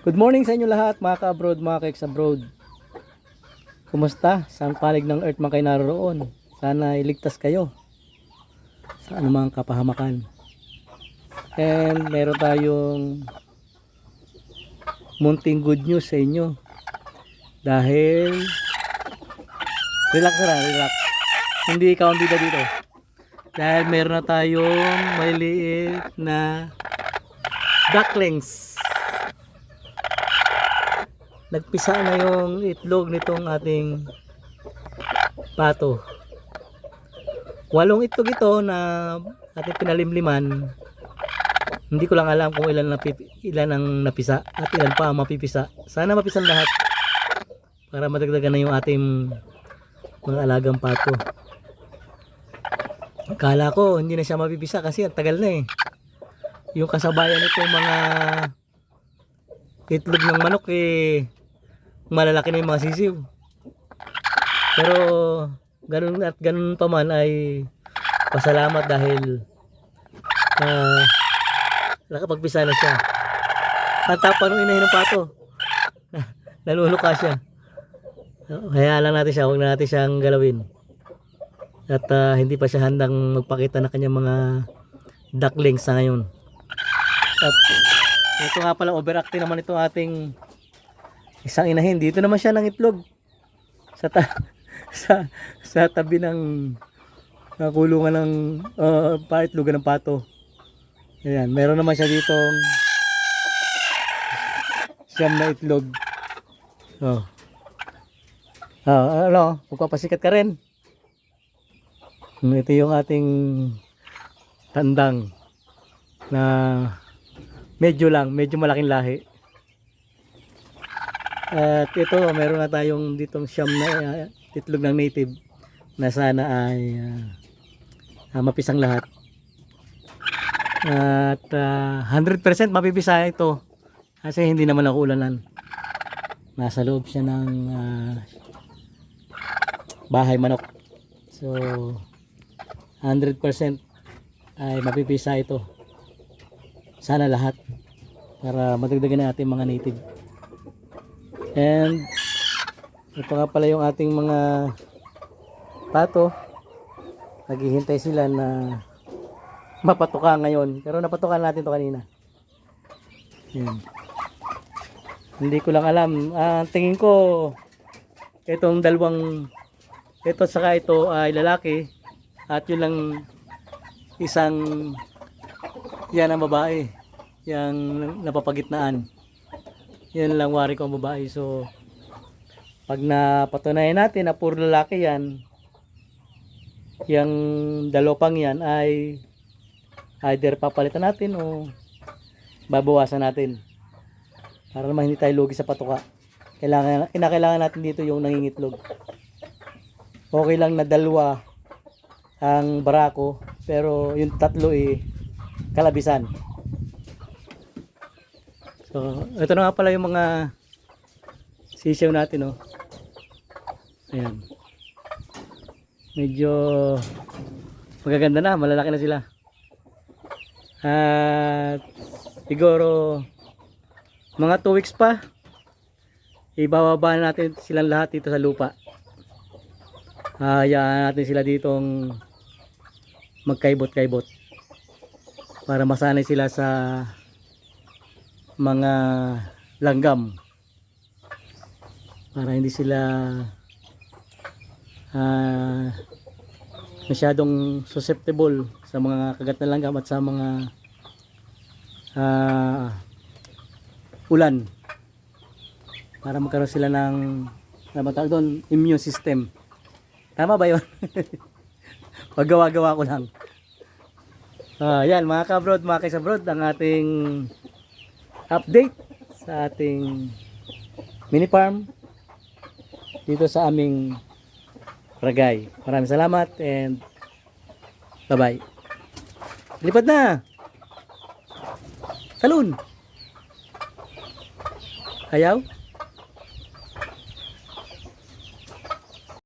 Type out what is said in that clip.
Good morning sa inyo lahat mga ka-abroad, mga ka-ex-abroad. Kumusta? Saan panig ng earth man kayo naroon? Sana iligtas kayo sa anumang kapahamakan. And meron tayong munting good news sa inyo. Dahil relax na, relax. Hindi ikaw ang bida dito. Dahil meron na tayong maliliit na ducklings. Nagpisa na yung itlog nitong ating pato. 8 itlog ito na ating pinalimliman. Hindi ko lang alam kung ilan ang napisa at ilan pa ang mapipisa. Sana mapisan lahat para madagdagan na yung ating mga alagang pato. Akala ko hindi na siya mapipisa kasi ang tagal na eh. Yung kasabayan nitong mga itlog ng manok eh malalaki na yung mga sisiw. Pero ganun at ganun pa man ay pasalamat dahil nakapagpisa na siya. Ang tapa nung inahin ng pato. Naluluka siya. Kaya lang natin siya, huwag na natin siyang galawin. At hindi pa siya handang magpakita ng kanyang mga ducklings sa ngayon. At ito nga pala, overactive naman itong ating isang inahin. Dito naman siya ng itlog sa tabi ng kulungan ng paitlogan ng pato. Ayan, meron naman siya ditong siyam na itlog. Magpapasikat ka rin. Ito yung ating tandang na medyo malaking lahi. At ito, meron na tayong ditong siyam na itlog ng native na sana ay mapisang lahat. At 100% mapipisa ito kasi hindi naman nakuulanan. Nasa loob siya ng bahay manok. So 100% ay mapipisa ito. Sana lahat para madagdagan natin mga native. And ito nga pala yung ating mga pato. Naghihintay sila na mapatuka ngayon. Pero napatukan natin to kanina. Yan. Hindi ko lang alam. Tingin ko itong dalawang ito saka ito ay lalaki at yun lang isang yan ang babae. Yang napapagitnaan. Yan lang wari ko ang babae. So pag napatunayan natin na puro lalaki yan, yung dalopang yan ay either papalitan natin o babawasan natin para naman hindi tayo lugi sa patuka. Kailangan natin dito yung nangingitlog. Okay lang na dalawa ang barako pero yung tatlo kalabisan. So ito na nga pala yung mga sisiyaw natin, ayan, medyo magaganda na, malalaki na sila. At siguro mga 2 weeks pa ibababa natin silang lahat dito sa lupa. Hayaan natin sila ditong magkaibot-kaibot para masanay sila sa mga langgam, para hindi sila masyadong susceptible sa mga kagat na langgam at sa mga ulan, para magkaroon sila ng matawag doon, immune system. Tama ba yun? Paggawa-gawa ko lang. Yan mga ka-abroad, mga ka-abroad, ang ating update sa ating mini farm dito sa aming Ragay. Maraming salamat and bye bye. Lipat na. Talon. Ayaw.